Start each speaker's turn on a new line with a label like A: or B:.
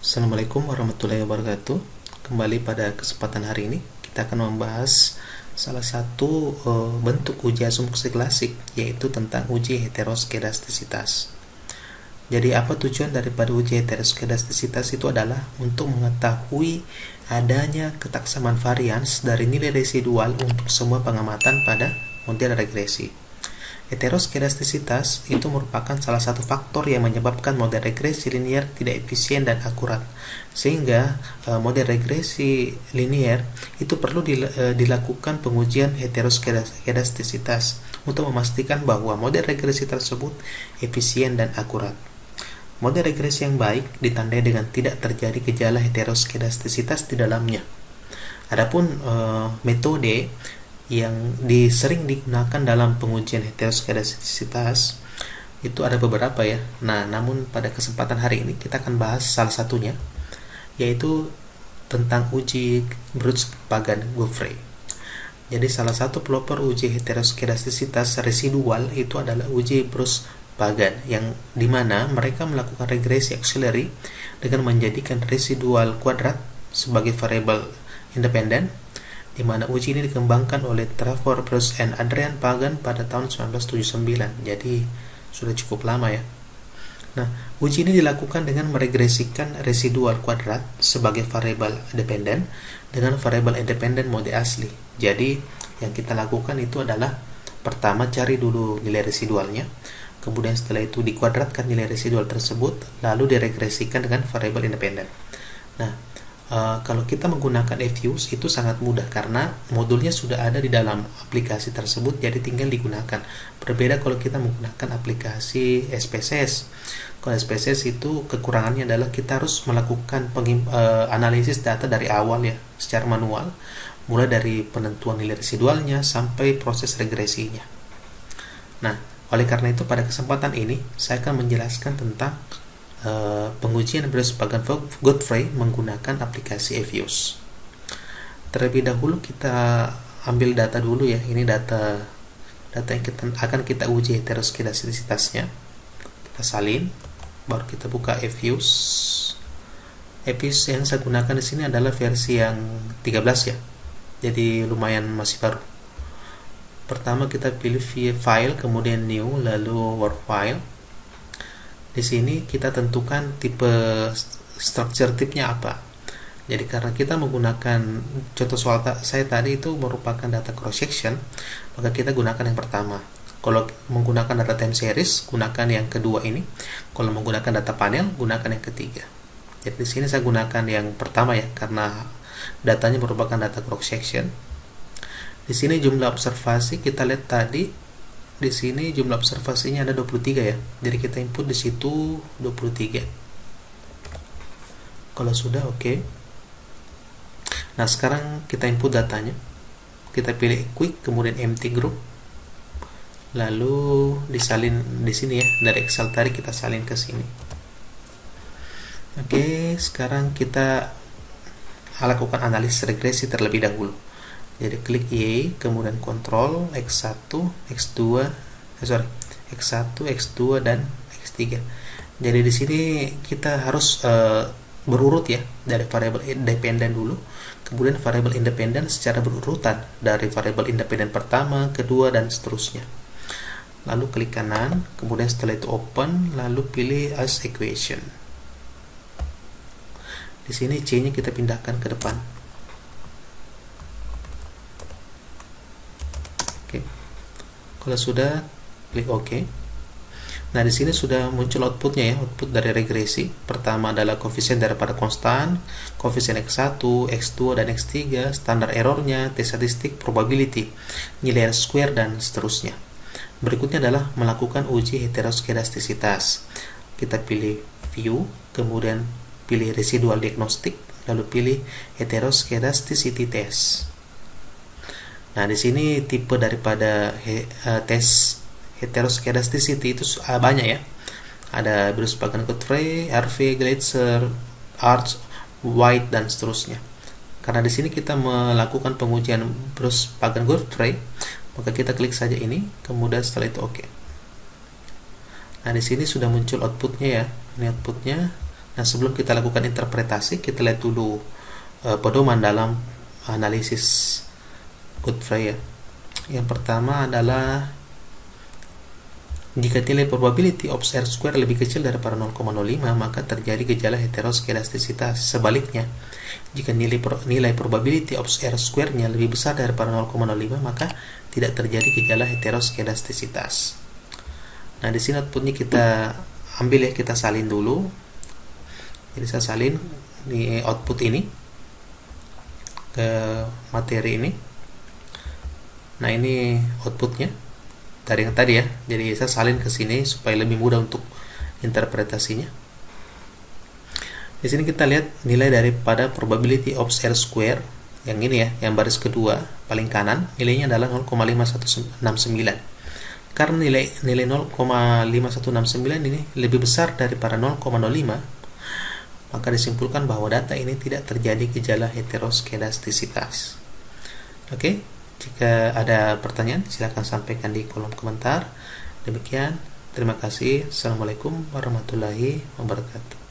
A: Assalamualaikum warahmatullahi wabarakatuh. Kembali pada kesempatan hari ini kita akan membahas salah satu bentuk uji asumsi klasik, yaitu tentang uji heteroskedastisitas. Jadi apa tujuan daripada uji heteroskedastisitas itu adalah untuk mengetahui adanya ketaksamaan varians dari nilai residual untuk semua pengamatan pada model regresi. Heteroskedastisitas itu merupakan salah satu faktor yang menyebabkan model regresi linier tidak efisien dan akurat, sehingga model regresi linier itu perlu dilakukan pengujian heteroskedastisitas untuk memastikan bahwa model regresi tersebut efisien dan akurat. Model regresi yang baik ditandai dengan tidak terjadi gejala heteroskedastisitas di dalamnya. Adapun metode yang sering digunakan dalam pengujian heteroskedastisitas itu ada beberapa ya. Namun pada kesempatan hari ini kita akan bahas salah satunya, yaitu tentang uji Brus-Pagan-Goffrey. Jadi salah satu pelopor uji heteroskedastisitas residual itu adalah uji Brus-Pagan, yang dimana mereka melakukan regresi auxiliary dengan menjadikan residual kuadrat sebagai variabel independen, di mana uji ini dikembangkan oleh Trevor Brus and Adrian Pagan pada tahun 1979. Jadi sudah cukup lama ya. Uji ini dilakukan dengan meregresikan residual kuadrat sebagai variabel independen dengan variabel independen mode asli. Jadi yang kita lakukan itu adalah pertama cari dulu nilai residualnya, kemudian setelah itu dikuadratkan nilai residual tersebut, lalu diregresikan dengan variabel independen. Kalau kita menggunakan Fuse itu sangat mudah karena modulnya sudah ada di dalam aplikasi tersebut, jadi tinggal digunakan. Berbeda kalau kita menggunakan aplikasi SPSS. Kalau SPSS itu kekurangannya adalah kita harus melakukan analisis data dari awal ya, secara manual, mulai dari penentuan nilai residualnya sampai proses regresinya. Oleh karena itu pada kesempatan ini saya akan menjelaskan tentang pengujian Brus-Pagan-Goffrey menggunakan aplikasi Fuse. Terlebih dahulu kita ambil data dulu ya. Ini data yang akan kita uji heteroskedastisitasnya. Kita salin, baru kita buka Fuse. Fuse yang saya gunakan di sini adalah versi yang 13 ya. Jadi lumayan masih baru. Pertama kita pilih file, kemudian new, lalu work file. Di sini kita tentukan tipe structure tipnya apa. Jadi karena kita menggunakan contoh soal saya tadi itu merupakan data cross section, maka kita gunakan yang pertama. Kalau menggunakan data time series, gunakan yang kedua ini. Kalau menggunakan data panel, gunakan yang ketiga. Jadi di sini saya gunakan yang pertama ya, karena datanya merupakan data cross section. Di sini jumlah observasi kita lihat tadi. Di sini jumlah observasinya ada 23 ya. Jadi kita input di situ 23. Kalau sudah oke. Sekarang kita input datanya. Kita pilih quick, kemudian empty group. Lalu disalin di sini ya. Dari Excel tadi kita salin ke sini. Sekarang kita lakukan analisis regresi terlebih dahulu. Jadi klik Y, kemudian Ctrl X1, X2, X2 dan X3. Jadi di sini kita harus berurut ya, dari variabel independen dulu, kemudian variabel independen secara berurutan dari variabel independen pertama, kedua dan seterusnya. Lalu klik kanan, kemudian setelah itu open, lalu pilih as equation. Di sini C-nya kita pindahkan ke depan. Kalau sudah, klik OK. Di sini sudah muncul outputnya ya, output dari regresi. Pertama adalah koefisien daripada konstan, koefisien X1, X2 dan X3, standar errornya, T statistik, probability, nilai R square dan seterusnya. Berikutnya adalah melakukan uji heteroskedastisitas. Kita pilih view, kemudian pilih residual diagnostic, lalu pilih heteroskedasticity test. Di sini tipe daripada tes heteroskedasticity itu banyak ya. Ada Brus-Pagan-Goffrey, Harvey, Gleitzer, Arch, White dan seterusnya. Karena di sini kita melakukan pengujian Brus-Pagan-Goffrey, maka kita klik saja ini, kemudian setelah itu oke. Di sini sudah muncul outputnya ya. Ini outputnya. Nah, sebelum kita lakukan interpretasi, kita lihat dulu pedoman dalam analisis Godfrey ya. Yang pertama adalah jika nilai probability of R square lebih kecil daripada 0,05, maka terjadi gejala heteroskedastisitas. Sebaliknya, jika nilai probability of R square-nya lebih besar daripada 0,05, maka tidak terjadi gejala heteroskedastisitas. Nah, di sini outputnya kita ambil ya, kita salin dulu. Jadi saya salin di output ini ke materi ini. Nah, ini outputnya dari yang tadi ya. Jadi saya salin ke sini supaya lebih mudah untuk interpretasinya. Di sini kita lihat nilai daripada probability of R square yang ini ya, yang baris kedua paling kanan, nilainya adalah 0,5169. Karena nilai 0,5169 ini lebih besar daripada 0,05, maka disimpulkan bahwa data ini tidak terjadi gejala heteroskedastisitas. Oke, jika ada pertanyaan silakan sampaikan di kolom komentar. Demikian, terima kasih. Assalamualaikum warahmatullahi wabarakatuh.